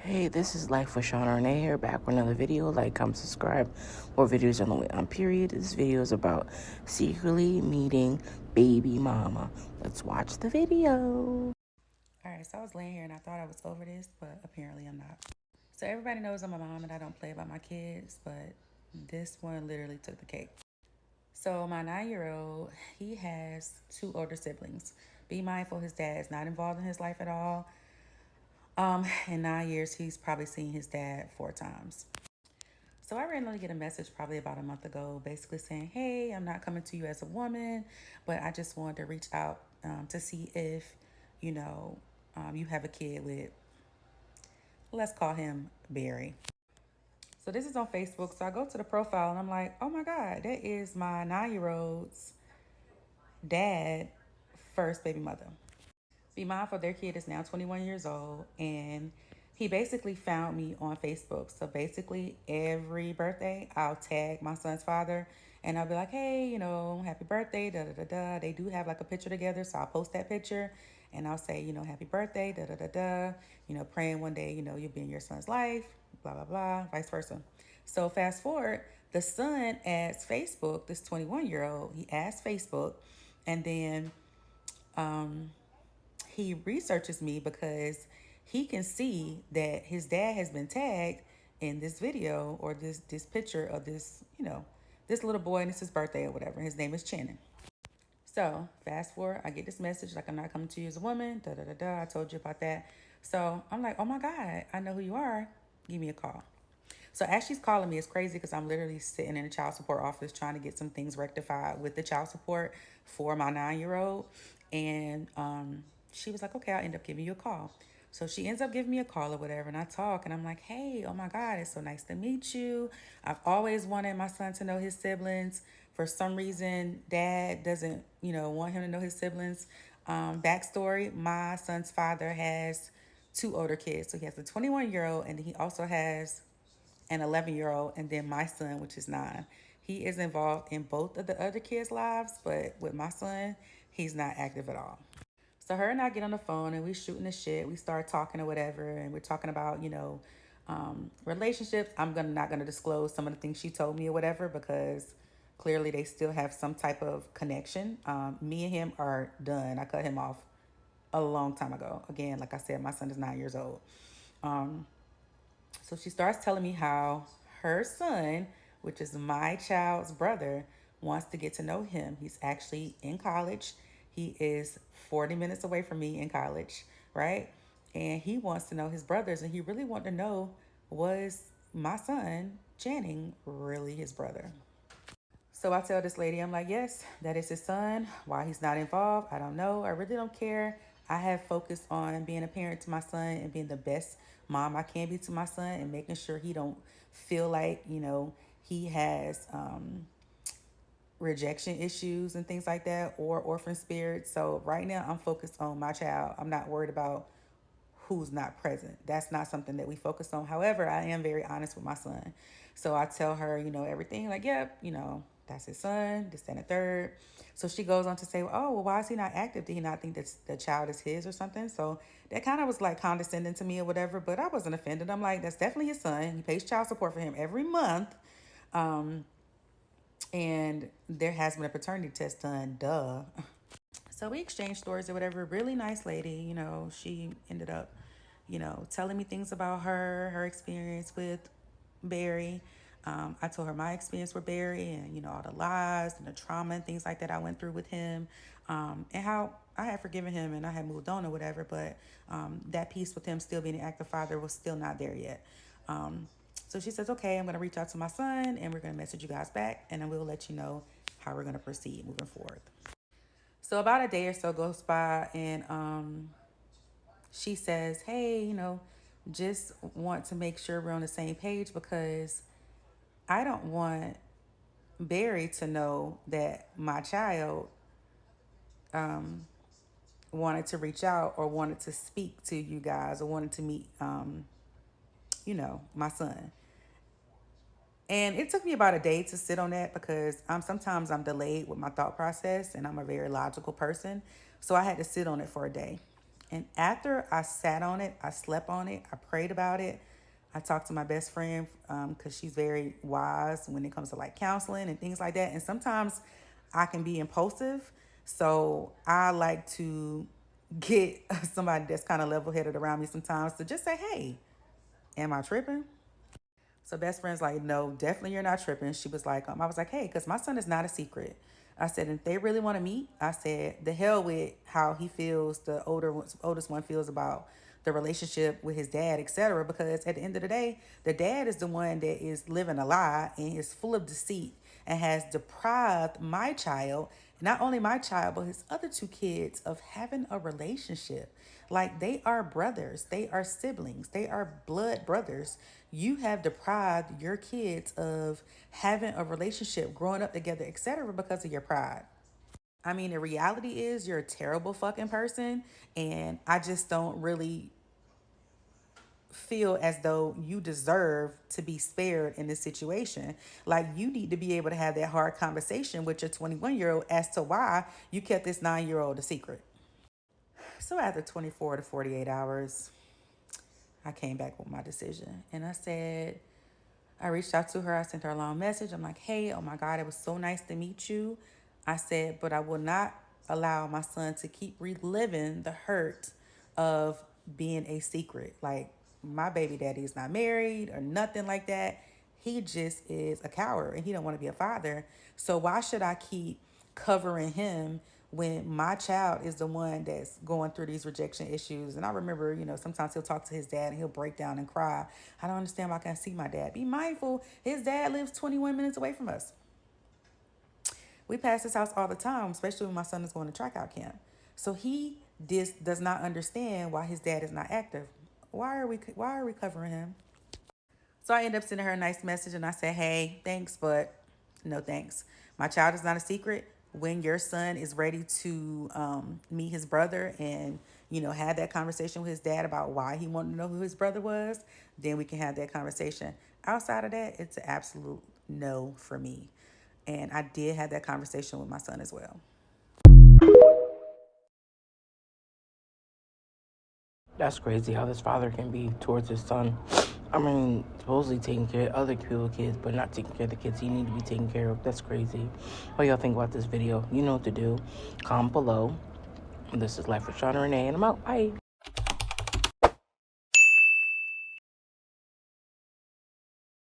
Hey, this is Life with Shauna Renee here, back with another video. Like, comment, subscribe. More videos on the way on period. This video is about secretly meeting baby mama. Let's watch the video. Alright, so I was laying here and I thought I was over this, but apparently I'm not. So everybody knows I'm a mom and I don't play about my kids, but this one literally took the cake. So my 9-year-old, he has 2 older siblings. Be mindful his dad is not involved in his life at all. In 9 years, he's probably seen his dad 4 times. So I randomly get a message probably about a month ago, basically saying, hey, I'm not coming to you as a woman, but I just wanted to reach out to see if, you have a kid with, let's call him Barry. So this is on Facebook. So I go to the profile and I'm like, oh my God, that is my 9-year-old's dad, first baby mother. Be mindful, their kid is now 21 years old, and he basically found me on Facebook. So basically, every birthday, I'll tag my son's father, and I'll be like, hey, happy birthday, da da da da. They do have like a picture together, so I'll post that picture, and I'll say, happy birthday, da da da da. Praying one day, you'll be in your son's life, blah blah blah, vice versa. So fast forward, the son adds Facebook. This 21-year-old, he adds Facebook, and then he researches me because he can see that his dad has been tagged in this video or this picture of this little boy, and it's his birthday or whatever. His name is Channing. So fast forward, I get this message like, I'm not coming to you as a woman, da da da da. I told you about that. So I'm like, oh my God, I know who you are. Give me a call. So as she's calling me, it's crazy because I'm literally sitting in a child support office trying to get some things rectified with the child support for my 9-year-old. And she was like, okay, I'll end up giving you a call. So she ends up giving me a call or whatever, and I talk, and I'm like, hey, oh my God, it's so nice to meet you. I've always wanted my son to know his siblings. For some reason, dad doesn't, want him to know his siblings. Backstory, my son's father has 2 older kids. So he has a 21-year-old, and he also has an 11-year-old, and then my son, which is 9. He is involved in both of the other kids' lives, but with my son, he's not active at all. So her and I get on the phone and we shooting the shit. We start talking or whatever, and we're talking about, relationships. I'm not gonna disclose some of the things she told me or whatever because clearly they still have some type of connection. Me and him are done. I cut him off a long time ago. Again, like I said, my son is 9 years old. So she starts telling me how her son, which is my child's brother, wants to get to know him. He's actually in college. He is 40 minutes away from me in college, right? And he wants to know his brothers, and he really wanted to know, was my son, Channing, really his brother? So I tell this lady, I'm like, yes, that is his son. Why he's not involved, I don't know. I really don't care. I have focused on being a parent to my son and being the best mom I can be to my son and making sure he don't feel like, he has rejection issues and things like that or orphan spirits. So right now I'm focused on my child. I'm not worried about who's not present. That's not something that we focus on. However, I am very honest with my son. So I tell her, everything like, yep, that's his son, this, that, and the third. So she goes on to say, oh, well, why is he not active? Did he not think that the child is his or something? So that kind of was like condescending to me or whatever, but I wasn't offended. I'm like, that's definitely his son. He pays child support for him every month. And there has been a paternity test done, duh. So we exchanged stories or whatever. Really nice lady, she ended up, telling me things about her experience with Barry. I told her my experience with Barry and, all the lies and the trauma and things like that I went through with him, and how I had forgiven him and I had moved on or whatever, but that piece with him still being an active father was still not there yet. So she says, okay, I'm going to reach out to my son and we're going to message you guys back and then we'll let you know how we're going to proceed moving forward. So about a day or so goes by and she says, hey, just want to make sure we're on the same page because I don't want Barry to know that my child wanted to reach out or wanted to speak to you guys or wanted to meet, my son. And it took me about a day to sit on that because sometimes I'm delayed with my thought process and I'm a very logical person. So I had to sit on it for a day. And after I sat on it, I slept on it, I prayed about it. I talked to my best friend because she's very wise when it comes to like counseling and things like that. And sometimes I can be impulsive. So I like to get somebody that's kind of level headed around me sometimes to just say, hey, am I tripping? So best friend's like, no, definitely you're not tripping. She was like, I was like, hey, because my son is not a secret. I said, if they really want to meet, I said, the hell with how he feels, the oldest one feels about the relationship with his dad, etc. Because at the end of the day, the dad is the one that is living a lie and is full of deceit and has deprived my child, not only my child, but his other two kids, of having a relationship. Like, they are brothers, they are siblings, they are blood brothers. You have deprived your kids of having a relationship, growing up together, etc., because of your pride. I mean, the reality is you're a terrible fucking person, and I just don't really feel as though you deserve to be spared in this situation. Like, you need to be able to have that hard conversation with your 21-year-old as to why you kept this 9-year-old a secret. So after 24 to 48 hours, I came back with my decision. And I said, I reached out to her. I sent her a long message. I'm like, hey, oh my God, it was so nice to meet you. I said, but I will not allow my son to keep reliving the hurt of being a secret. Like, my baby daddy is not married or nothing like that. He just is a coward and he don't want to be a father. So why should I keep covering him when my child is the one that's going through these rejection issues? And I remember, sometimes he'll talk to his dad and he'll break down and cry. I don't understand why I can't see my dad. Be mindful, his dad lives 21 minutes away from us. We pass his house all the time, especially when my son is going to tryout camp. So he does not understand why his dad is not active. Why are we covering him? So I end up sending her a nice message and I say, hey, thanks, but no thanks. My child is not a secret. When your son is ready to meet his brother and, have that conversation with his dad about why he wanted to know who his brother was, then we can have that conversation. Outside of that, it's an absolute no for me. And I did have that conversation with my son as well. That's crazy how this father can be towards his son. I mean, supposedly taking care of other people's kids, but not taking care of the kids he need to be taken care of. That's crazy. What y'all think about this video? You know what to do. Comment below. This is Life with Shauna Renee, and I'm out. Bye.